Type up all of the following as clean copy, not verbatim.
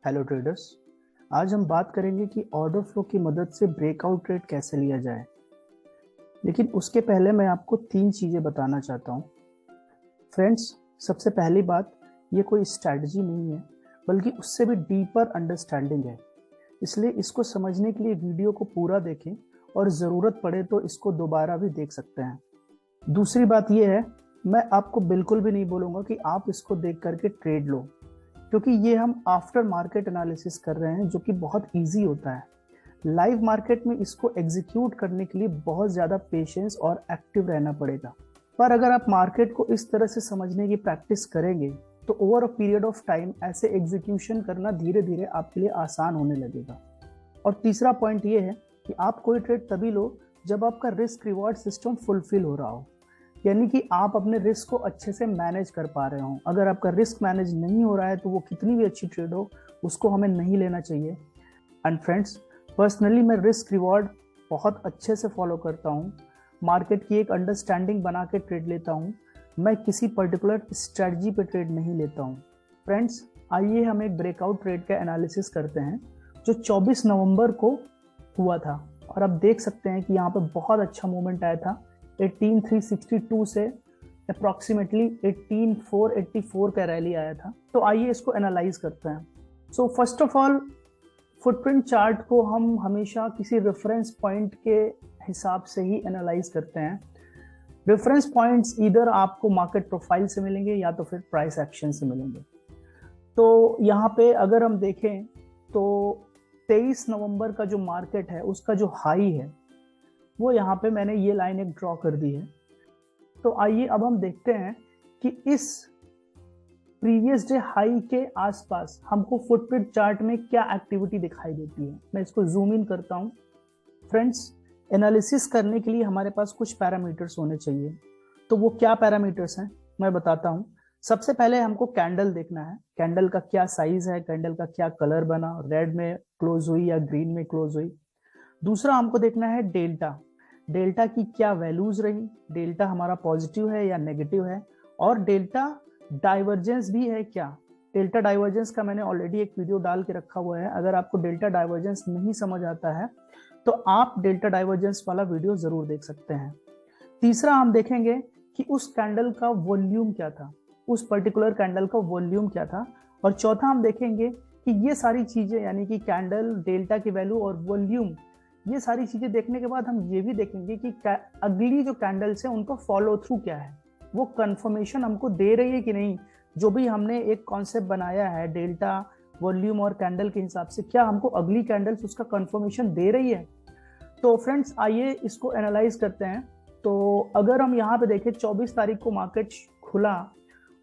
Hello traders. आज हम बात करेंगे कि ऑर्डर फ्लो की मदद से ब्रेकआउट ट्रेड कैसे लिया जाए। लेकिन उसके पहले मैं आपको 3 चीज़ें बताना चाहता हूँ। फ्रेंड्स, सबसे पहली बात, ये कोई स्ट्रैटेजी नहीं है, बल्कि उससे भी डीपर अंडरस्टैंडिंग है। इसलिए इसको समझने के लिए वीडियो को पूरा देखें और ज़रूरत पड़े तो इसको दोबारा भी देख सकते हैं। दूसरी बात ये है, मैं आपको बिल्कुल भी नहीं बोलूँगा कि आप इसको देख करके ट्रेड लो, क्योंकि ये हम आफ्टर मार्केट एनालिसिस कर रहे हैं, जो कि बहुत इजी होता है। लाइव मार्केट में इसको एग्जीक्यूट करने के लिए बहुत ज़्यादा पेशेंस और एक्टिव रहना पड़ेगा। पर अगर आप मार्केट को इस तरह से समझने की प्रैक्टिस करेंगे तो over a period of time ऐसे एग्जीक्यूशन करना धीरे धीरे आपके लिए आसान होने लगेगा। और तीसरा पॉइंट ये है कि आप कोई ट्रेड तभी लो जब आपका रिस्क रिवॉर्ड सिस्टम फुलफिल हो रहा हो, यानी कि आप अपने रिस्क को अच्छे से मैनेज कर पा रहे हो। अगर आपका रिस्क मैनेज नहीं हो रहा है तो वो कितनी भी अच्छी ट्रेड हो, उसको हमें नहीं लेना चाहिए। एंड फ्रेंड्स, पर्सनली मैं रिस्क रिवॉर्ड बहुत अच्छे से फॉलो करता हूँ। मार्केट की एक अंडरस्टैंडिंग बना के ट्रेड लेता हूँ। मैं किसी पर्टिकुलर स्ट्रेटजी पे ट्रेड नहीं लेता हूँ। फ्रेंड्स, आइए हम एक ब्रेकआउट ट्रेड का एनालिसिस करते हैं जो 24 नवंबर को हुआ था। और आप देख सकते हैं कि यहाँ पे बहुत अच्छा मूवमेंट आया था। 18362 से अप्रॉक्सीमेटली 18484 का रैली आया था। तो आइए इसको एनालाइज करते हैं। So first of all, footprint chart को हम हमेशा किसी रेफरेंस पॉइंट के हिसाब से ही एनालाइज करते हैं। रेफरेंस पॉइंट्स इधर आपको मार्केट प्रोफाइल से मिलेंगे या तो फिर प्राइस एक्शन से मिलेंगे। तो यहाँ पे अगर हम देखें तो 23 नवंबर का जो मार्केट है उसका जो हाई है वो यहाँ पे मैंने ये लाइन एक ड्रॉ कर दी है। तो आइए अब हम देखते हैं कि इस प्रीवियस डे हाई के आसपास हमको फुटप्रिंट चार्ट में क्या एक्टिविटी दिखाई देती है। मैं इसको जूम इन करता हूँ। फ्रेंड्स, एनालिसिस करने के लिए हमारे पास कुछ पैरामीटर्स होने चाहिए। तो वो क्या पैरामीटर्स हैं मैं बताता हूँ। सबसे पहले हमको कैंडल देखना है, कैंडल का क्या साइज है, कैंडल का क्या कलर बना, रेड में क्लोज हुई या ग्रीन में क्लोज हुई। दूसरा हमको देखना है डेल्टा, डेल्टा की क्या वैल्यूज रही, डेल्टा हमारा पॉजिटिव है या नेगेटिव है, और डेल्टा डाइवर्जेंस भी है क्या। डेल्टा डाइवर्जेंस का मैंने ऑलरेडी एक वीडियो डाल के रखा हुआ है। अगर आपको डेल्टा डाइवर्जेंस नहीं समझ आता है तो आप डेल्टा डाइवर्जेंस वाला वीडियो जरूर देख सकते हैं। तीसरा हम देखेंगे कि उस कैंडल का वॉल्यूम क्या था, उस पर्टिकुलर कैंडल का वॉल्यूम क्या था। और चौथा हम देखेंगे कि ये सारी चीजें, यानी कि कैंडल, डेल्टा की वैल्यू और वॉल्यूम, ये सारी चीजें देखने के बाद हम ये भी देखेंगे कि अगली जो कैंडल्स है उनका फॉलो थ्रू क्या है, वो कंफर्मेशन हमको दे रही है कि नहीं। जो भी हमने एक कॉन्सेप्ट बनाया है डेल्टा, वॉल्यूम और कैंडल के हिसाब से, क्या हमको अगली कैंडल्स उसका कंफर्मेशन दे रही है। तो फ्रेंड्स, आइए इसको एनालाइज करते हैं। तो अगर हम यहाँ पे देखें, 24 तारीख को मार्केट खुला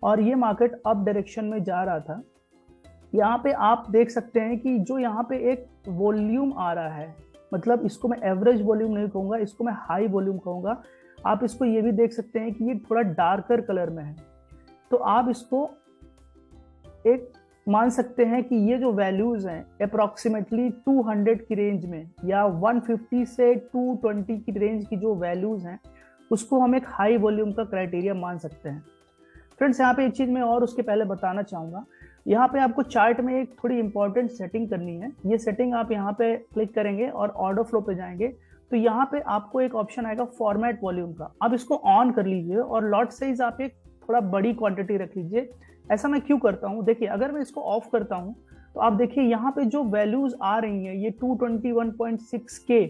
और ये मार्केट अप डायरेक्शन में जा रहा था। यहाँ पे आप देख सकते हैं कि जो यहाँ पे एक वॉल्यूम आ रहा है, मतलब इसको मैं एवरेज वॉल्यूम नहीं कहूँगा, इसको मैं हाई वॉल्यूम कहूँगा। आप इसको ये भी देख सकते हैं कि ये थोड़ा डार्कर कलर में है। तो आप इसको एक मान सकते हैं कि ये जो वैल्यूज हैं अप्रोक्सीमेटली 200 की रेंज में या 150 से 220 की रेंज की जो वैल्यूज हैं, उसको हम एक हाई वॉल्यूम का क्राइटेरिया मान सकते हैं। फ्रेंड्स, यहाँ पे एक चीज मैं और उसके पहले बताना चाहूंगा। यहाँ पे आपको चार्ट में एक थोड़ी इंपॉर्टेंट सेटिंग करनी है। ये सेटिंग आप यहाँ पे क्लिक करेंगे और ऑर्डर फ्लो पे जाएंगे तो यहाँ पे आपको एक ऑप्शन आएगा फॉर्मेट वॉल्यूम का। आप इसको ऑन कर लीजिए और लॉट साइज आप एक थोड़ा बड़ी क्वांटिटी रख लीजिए। ऐसा मैं क्यों करता हूँ, देखिए, अगर मैं इसको ऑफ करता हूँ तो आप देखिए यहाँ पे जो वैल्यूज आ रही हैं ये 221.6K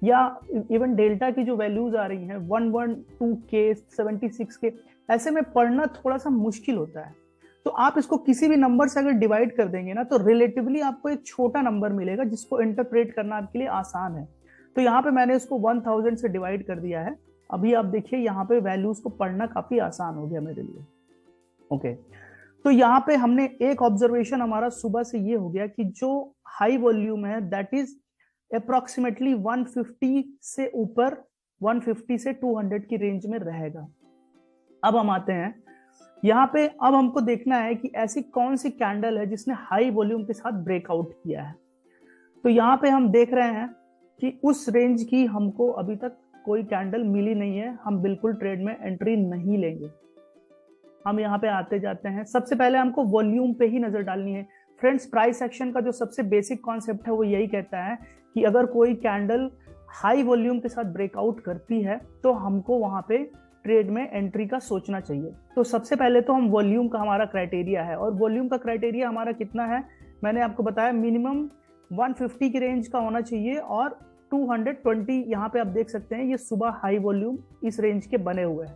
या इवन डेल्टा की जो वैल्यूज आ रही हैं 112K, 76K, ऐसे में पढ़ना थोड़ा सा मुश्किल होता है। तो आप इसको किसी भी नंबर से अगर डिवाइड कर देंगे ना तो रिलेटिवली आपको एक छोटा नंबर मिलेगा जिसको इंटरप्रेट करना आपके लिए आसान है। तो यहाँ पे मैंने इसको 1000 से डिवाइड कर दिया है। अभी आप देखिए यहाँ पे वैल्यूज को पढ़ना काफी आसान हो गया मेरे लिए। ओके, तो यहाँ पे हमने एक ऑब्जर्वेशन हमारा सुबह से ये हो गया कि जो हाई वॉल्यूम है दैट इज अप्रोक्सीमेटली 150 से ऊपर, 150 से 200 की रेंज में रहेगा। अब हम आते हैं यहाँ पे। अब हमको देखना है कि ऐसी कौन सी कैंडल है जिसने हाई वॉल्यूम के साथ ब्रेकआउट किया है। तो यहाँ पे हम देख रहे हैं कि उस रेंज की हमको अभी तक कोई कैंडल मिली नहीं है। हम बिल्कुल ट्रेड में एंट्री नहीं लेंगे। हम यहाँ पे आते जाते हैं। सबसे पहले हमको वॉल्यूम पे ही नजर डालनी है। फ्रेंड्स प्राइस एक्शन का जो सबसे बेसिक कॉन्सेप्ट है वो यही कहता है कि अगर कोई कैंडल हाई वॉल्यूम के साथ ब्रेकआउट करती है तो हमको वहां पे ट्रेड में एंट्री का सोचना चाहिए। तो सबसे पहले तो हम वॉल्यूम का हमारा क्राइटेरिया है, और वॉल्यूम का क्राइटेरिया हमारा कितना है, मैंने आपको बताया मिनिमम 150 की रेंज का होना चाहिए और 220, यहाँ पे आप देख सकते हैं ये सुबह हाई वॉल्यूम इस रेंज के बने हुए हैं।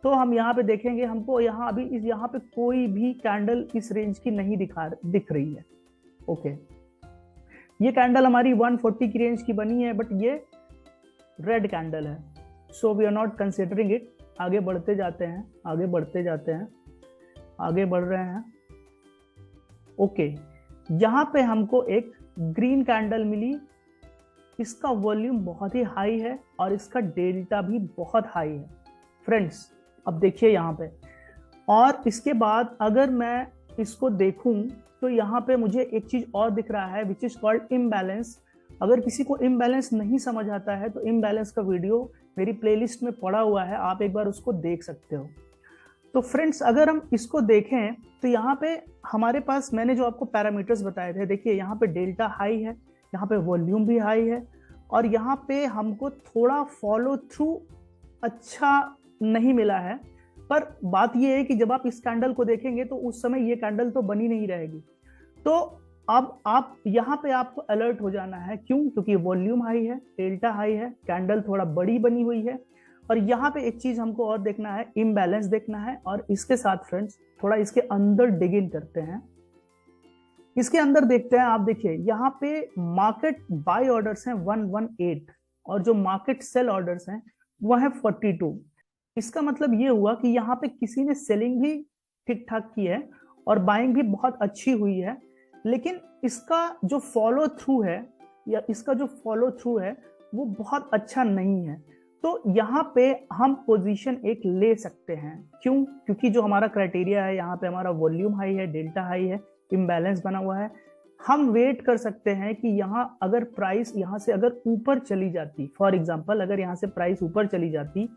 तो हम यहाँ पे देखेंगे, हमको यहाँ अभी यहाँ पे कोई भी कैंडल इस रेंज की नहीं दिख रही है। ओके, ये कैंडल हमारी 140 की रेंज की बनी है, बट ये रेड कैंडल है, so we are not considering it. आगे बढ़ते जाते हैं, आगे बढ़ते जाते हैं, आगे बढ़ रहे हैं। ओके, यहाँ पे हमको एक ग्रीन कैंडल मिली, इसका वॉल्यूम बहुत ही हाई है और इसका डेल्टा भी बहुत हाई है फ्रेंड्स। अब देखिए यहाँ पे, और इसके बाद अगर मैं इसको देखूं तो यहाँ पे मुझे एक चीज और दिख रहा है विच इज कॉल्ड इम्बैलेंस। अगर किसी को इम्बैलेंस नहीं समझ आता है तो इम्बैलेंस का वीडियो मेरी प्लेलिस्ट में पड़ा हुआ है, आप एक बार उसको देख सकते हो। तो फ्रेंड्स अगर हम इसको देखें तो यहाँ पे हमारे पास मैंने जो आपको पैरामीटर्स बताए थे, देखिए यहाँ पे डेल्टा हाई है, यहाँ पे वॉल्यूम भी हाई है, और यहाँ पे हमको थोड़ा फॉलो थ्रू अच्छा नहीं मिला है। पर बात यह है कि जब आप इस कैंडल को देखेंगे तो उस समय ये कैंडल तो बनी नहीं रहेगी। तो अब आप यहाँ पे आपको अलर्ट हो जाना है, क्यों? क्योंकि वॉल्यूम हाई है, डेल्टा हाई है, कैंडल थोड़ा बड़ी बनी हुई है, और यहाँ पे एक चीज हमको और देखना है, इम्बैलेंस देखना है। और इसके साथ फ्रेंड्स थोड़ा इसके अंदर डिग इन करते हैं, इसके अंदर देखते हैं। आप देखिए यहाँ पे मार्केट बाय ऑर्डर्स हैं 118 और जो मार्केट सेल ऑर्डर्स हैं वह है 42। इसका मतलब ये हुआ कि यहाँ पे किसी ने सेलिंग भी ठीक ठाक की है और बाइंग भी बहुत अच्छी हुई है, लेकिन इसका जो फॉलो थ्रू है या इसका जो फॉलो थ्रू है वो बहुत अच्छा नहीं है। तो यहाँ पे हम पोजीशन एक ले सकते हैं, क्यों? क्योंकि जो हमारा क्राइटेरिया है, यहाँ पे हमारा वॉल्यूम हाई है, डेल्टा हाई है, इम्बैलेंस बना हुआ है। हम वेट कर सकते हैं कि यहाँ अगर प्राइस यहाँ से अगर ऊपर चली जाती, फॉर एग्जांपल अगर यहाँ से प्राइस ऊपर चली जाती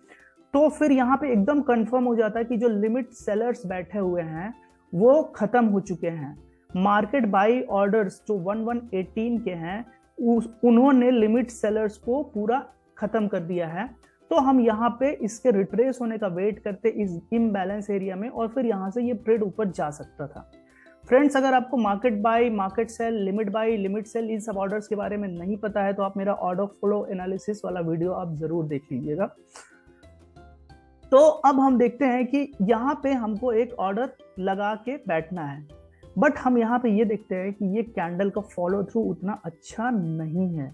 तो फिर यहाँ पे एकदम कंफर्म हो जाता है कि जो लिमिट सेलर्स बैठे हुए हैं वो खत्म हो चुके हैं। मार्केट बाई ऑर्डर्स जो 1118 के हैं उन्होंने लिमिट सेलर्स को पूरा खत्म कर दिया है। तो हम यहाँ पे इसके रिट्रेस होने का वेट करते इस इम्बैलेंस एरिया में, और फिर यहाँ से ये ट्रेड ऊपर जा सकता था। फ्रेंड्स अगर आपको market buy, market sell, limit buy, limit sell इन सब ऑर्डर्स के बारे में नहीं पता है तो आप मेरा ऑर्डर फ्लो एनालिसिस वाला वीडियो आप जरूर देख लीजिएगा। तो अब हम देखते हैं कि यहाँ पे हमको एक ऑर्डर लगा के बैठना है, बट हम यहाँ पे ये देखते हैं कि ये कैंडल का फॉलो थ्रू उतना अच्छा नहीं है।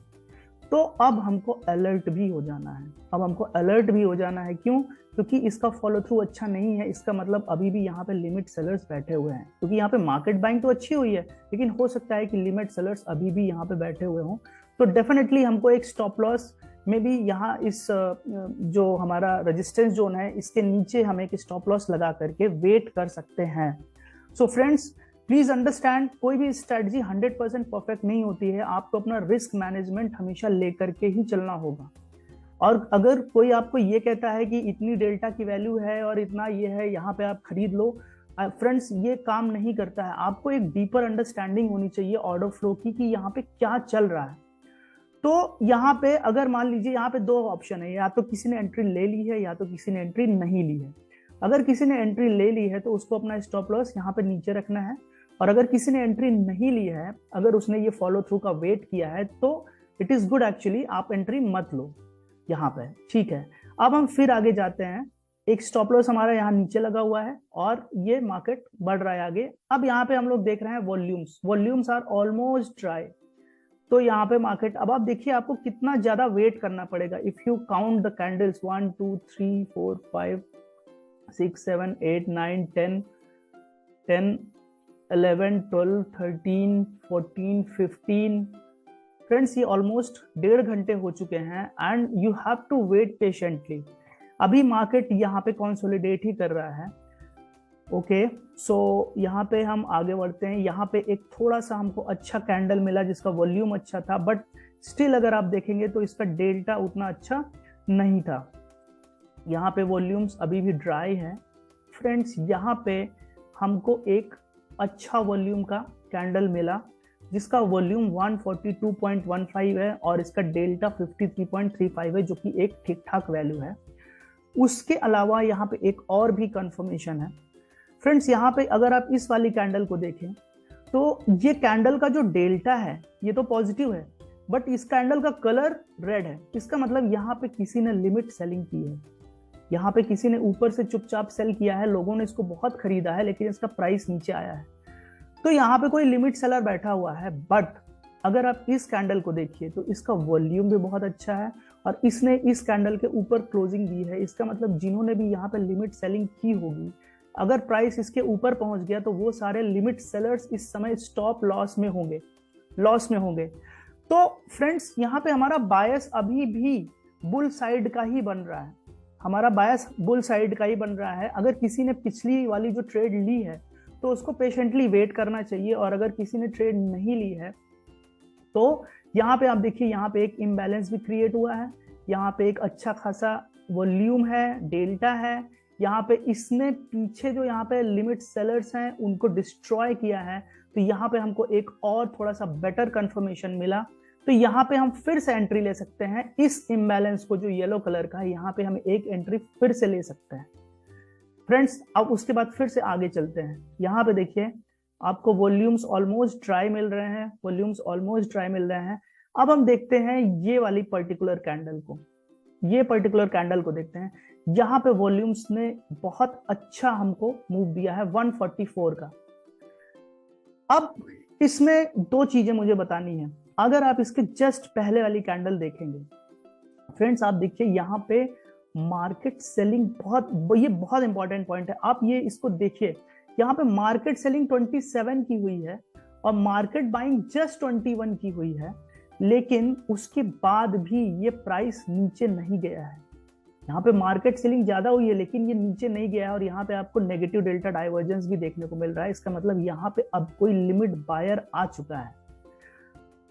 तो अब हमको अलर्ट भी हो जाना है, अब हमको अलर्ट भी हो जाना है। क्यों? क्योंकि इसका फॉलो थ्रू अच्छा नहीं है। इसका मतलब अभी भी यहाँ पे लिमिट सेलर्स बैठे हुए हैं, क्योंकि यहाँ पे मार्केट बाइंग तो अच्छी हुई है लेकिन हो सकता है कि लिमिट सेलर्स अभी भी यहाँ पे बैठे हुए हों। तो डेफिनेटली हमको एक स्टॉप लॉस में भी यहाँ इस जो हमारा रेजिस्टेंस जोन है इसके नीचे हम एक स्टॉप लॉस लगा करके वेट कर सकते हैं। सो फ्रेंड्स प्लीज अंडरस्टैंड, कोई भी स्ट्रेटजी 100% परफेक्ट नहीं होती है। आपको अपना रिस्क मैनेजमेंट हमेशा लेकर के ही चलना होगा। और अगर कोई आपको ये कहता है कि इतनी डेल्टा की वैल्यू है और इतना ये है, यहाँ पे आप खरीद लो, फ्रेंड्स ये काम नहीं करता है। आपको एक डीपर अंडरस्टैंडिंग होनी चाहिए ऑर्डर फ्लो की कि यहाँ पे क्या चल रहा है। तो यहाँ पे अगर मान लीजिए यहाँ पे दो ऑप्शन है, या तो किसी ने एंट्री ले ली है या तो किसी ने एंट्री नहीं ली है। अगर किसी ने एंट्री ले ली है तो उसको अपना स्टॉप लॉस यहाँ पे नीचे रखना है, और अगर किसी ने एंट्री नहीं ली है, अगर उसने ये फॉलो थ्रू का वेट किया है तो इट इज गुड एक्चुअली, आप एंट्री मत लो यहाँ पे, ठीक है। अब हम फिर आगे जाते हैं। एक स्टॉप लॉस हमारा यहाँ नीचे लगा हुआ है और ये मार्केट बढ़ रहा है आगे। अब यहाँ पे हम लोग देख रहे हैं वॉल्यूम्स आर ऑलमोस्ट ड्राई। तो यहाँ पे मार्केट, अब आप देखिए आपको कितना ज्यादा वेट करना पड़ेगा। If you count the candles 1 2 3 4 5 6 7 8 9 10 11 12 13 14 15, friends ये ऑलमोस्ट 1.5 घंटे हो चुके हैं and you have to wait patiently. अभी मार्केट यहाँ पे कंसोलिडेट ही कर रहा है। ओके, सो यहाँ पे हम आगे बढ़ते हैं। यहाँ पे एक थोड़ा सा हमको अच्छा कैंडल मिला जिसका वॉल्यूम अच्छा था, बट स्टिल अगर आप देखेंगे तो इसका डेल्टा उतना अच्छा नहीं था। यहाँ पे वॉल्यूम्स अभी भी ड्राई है। फ्रेंड्स यहाँ पे हमको एक अच्छा वॉल्यूम का कैंडल मिला जिसका वॉल्यूम 142.15 है और इसका डेल्टा 53.35 है, जो कि एक ठीक ठाक वैल्यू है। उसके अलावा यहाँ पे एक और भी कंफर्मेशन है फ्रेंड्स। यहाँ पे अगर आप इस वाली कैंडल को देखें तो ये कैंडल का जो डेल्टा है ये तो पॉजिटिव है, बट इस कैंडल का कलर रेड है। इसका मतलब यहाँ पे किसी ने लिमिट सेलिंग की है, यहाँ पे किसी ने ऊपर से चुपचाप सेल किया है, लोगों ने इसको बहुत खरीदा है लेकिन इसका प्राइस नीचे आया है। तो यहाँ पे कोई लिमिट सेलर बैठा हुआ है। बट अगर आप इस कैंडल को देखिए तो इसका वॉल्यूम भी बहुत अच्छा है और इसने इस कैंडल के ऊपर क्लोजिंग दी है। इसका मतलब जिन्होंने भी यहाँ पे लिमिट सेलिंग की होगी, अगर प्राइस इसके ऊपर पहुंच गया तो वो सारे लिमिट सेलर्स इस समय स्टॉप लॉस में होंगे। तो फ्रेंड्स यहाँ पे हमारा बायस अभी भी बुल साइड का ही बन रहा है, हमारा बायस बुल साइड का ही बन रहा है। अगर किसी ने पिछली वाली जो ट्रेड ली है तो उसको पेशेंटली वेट करना चाहिए, और अगर किसी ने ट्रेड नहीं ली है तो यहाँ पे आप देखिए, यहाँ पे एक इम्बैलेंस भी क्रिएट हुआ है। यहाँ पे एक अच्छा खासा वॉल्यूम है, डेल्टा है। यहाँ पे इसने पीछे जो यहाँ पे लिमिट सेलर्स हैं उनको डिस्ट्रॉय किया है, तो यहाँ पे हमको एक और थोड़ा सा बेटर कंफर्मेशन मिला। तो यहाँ पे हम फिर से एंट्री ले सकते हैं इस इम्बैलेंस को, जो येलो कलर का है, यहाँ पे हम एक एंट्री फिर से ले सकते हैं फ्रेंड्स। अब उसके बाद फिर से आगे चलते हैं। यहाँ पे देखिए आपको वॉल्यूम्स ऑलमोस्ट ड्राई मिल रहे हैं, अब हम देखते हैं ये वाली पर्टिकुलर कैंडल को देखते हैं। यहाँ पे वॉल्यूम्स ने बहुत अच्छा हमको मूव दिया है 144 का। अब इसमें दो चीजें मुझे बतानी है। अगर आप इसके जस्ट पहले वाली कैंडल देखेंगे फ्रेंड्स, आप देखिए यहाँ पे मार्केट सेलिंग बहुत इंपॉर्टेंट पॉइंट है। आप ये इसको देखिए, यहाँ पे मार्केट सेलिंग 27 की हुई है और मार्केट बाइंग जस्ट 21 की हुई है, लेकिन उसके बाद भी ये प्राइस नीचे नहीं गया है। यहाँ पे मार्केट सेलिंग ज्यादा हुई है लेकिन ये नीचे नहीं गया है, और यहाँ पे आपको नेगेटिव डेल्टा डाइवर्जेंस भी देखने को मिल रहा है। इसका मतलब यहाँ पे अब कोई लिमिट बायर आ चुका है।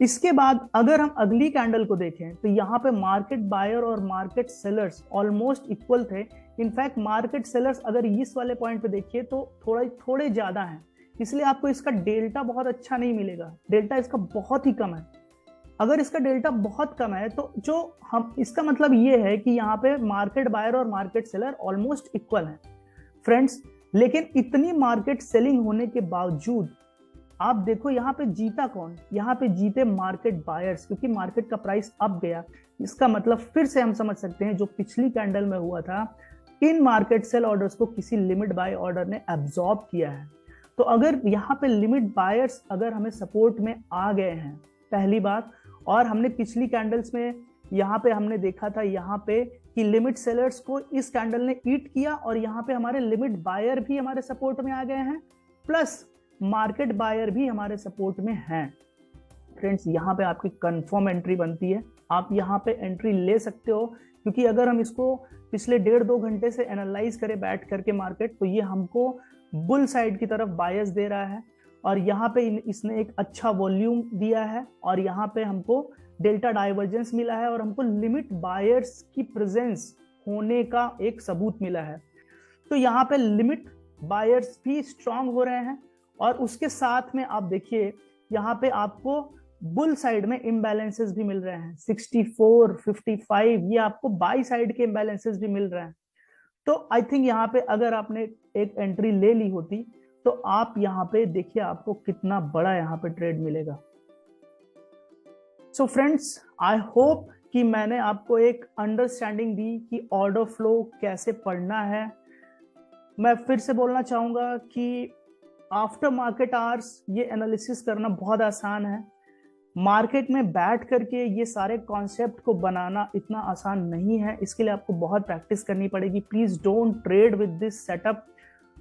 इसके बाद अगर हम अगली कैंडल को देखें तो यहाँ पे मार्केट बायर और मार्केट सेलर्स ऑलमोस्ट इक्वल थे। इनफैक्ट मार्केट सेलर्स अगर इस वाले पॉइंट पे देखिए तो थोड़े ज्यादा हैं, इसलिए आपको इसका डेल्टा बहुत अच्छा नहीं मिलेगा। डेल्टा इसका बहुत ही कम है। अगर इसका डेल्टा बहुत कम है तो जो हम इसका मतलब ये है कि यहाँ पे मार्केट बायर और मार्केट सेलर ऑलमोस्ट इक्वल है फ्रेंड्स। लेकिन इतनी मार्केट सेलिंग होने के बावजूद आप देखो यहाँ पे जीता कौन, यहाँ पे जीते मार्केट बायर्स, क्योंकि मार्केट का प्राइस अप गया। इसका मतलब फिर से हम समझ सकते हैं जो पिछली कैंडल में हुआ था, इन मार्केट सेल ऑर्डर्स को किसी लिमिट बाय ऑर्डर ने एब्जॉर्ब किया है। तो अगर यहाँ पे लिमिट बायर्स अगर हमें सपोर्ट में आ गए हैं पहली बात, और हमने पिछली कैंडल्स में यहाँ पे हमने देखा था यहाँ पे कि लिमिट सेलर्स को इस कैंडल ने ईट किया और यहाँ पे हमारे लिमिट बायर भी हमारे सपोर्ट में आ गए हैं, प्लस मार्केट बायर भी हमारे सपोर्ट में हैं फ्रेंड्स। यहाँ पे आपकी कंफर्म एंट्री बनती है, आप यहाँ पे एंट्री ले सकते हो, क्योंकि अगर हम इसको पिछले 1.5-2 घंटे से एनालाइज करें बैठ करके मार्केट, तो ये हमको बुल साइड की तरफ बायस दे रहा है, और यहाँ पे इसने एक अच्छा वॉल्यूम दिया है, और यहाँ पे हमको डेल्टा डाइवर्जेंस मिला है, और हमको लिमिट बायर्स की प्रेजेंस होने का एक सबूत मिला है। तो यहाँ पे लिमिट बायर्स भी स्ट्रांग हो रहे हैं, और उसके साथ में आप देखिए यहाँ पे आपको बुल साइड में इम्बैलेंसेस भी मिल रहे हैं 64, 55, ये आपको बाई साइड के इम्बैलेंसेस भी मिल रहे हैं। तो आई थिंक यहाँ पे अगर आपने एक एंट्री ले ली होती तो आप यहाँ पे देखिए आपको कितना बड़ा यहाँ पे ट्रेड मिलेगा। सो फ्रेंड्स, आई होप कि मैंने आपको एक अंडरस्टैंडिंग दी कि ऑर्डर फ्लो कैसे पढ़ना है। मैं फिर से बोलना चाहूंगा कि आफ्टर मार्केट आवर्स ये एनालिसिस करना बहुत आसान है। मार्केट में बैठ करके ये सारे कॉन्सेप्ट को बनाना इतना आसान नहीं है, इसके लिए आपको बहुत प्रैक्टिस करनी पड़ेगी। Please don't trade with this setup.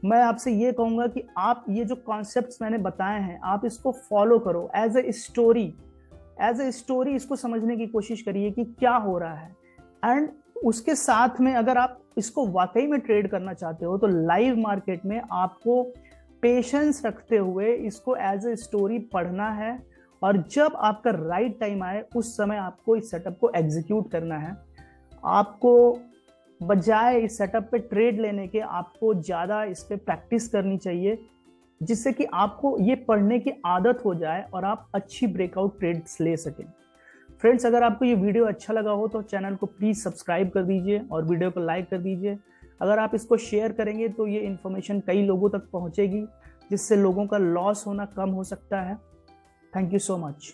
मैं आपसे ये कहूंगा कि आप ये जो कॉन्सेप्ट्स मैंने बताए हैं आप इसको फॉलो करो एज ए स्टोरी इसको समझने की कोशिश करिए कि क्या हो रहा है। एंड उसके साथ में अगर आप इसको वाकई में ट्रेड करना चाहते हो तो लाइव मार्केट में आपको पेशेंस रखते हुए इसको एज ए स्टोरी पढ़ना है, और जब आपका राइट टाइम आए उस समय आपको इस सेटअप को एग्जीक्यूट करना है। आपको बजाय इस सेटअप पे ट्रेड लेने के आपको ज़्यादा इस पे प्रैक्टिस करनी चाहिए। जिससे कि आपको ये पढ़ने की आदत हो जाए और आप अच्छी ब्रेकआउट ट्रेड्स ले सकें। फ्रेंड्स, अगर आपको ये वीडियो अच्छा लगा हो तो चैनल को प्लीज सब्सक्राइब कर दीजिए और वीडियो को लाइक कर दीजिए। अगर आप इसको शेयर करेंगे तो ये इन्फॉर्मेशन कई लोगों तक पहुंचेगी, जिससे लोगों का लॉस होना कम हो सकता है। Thank you so much.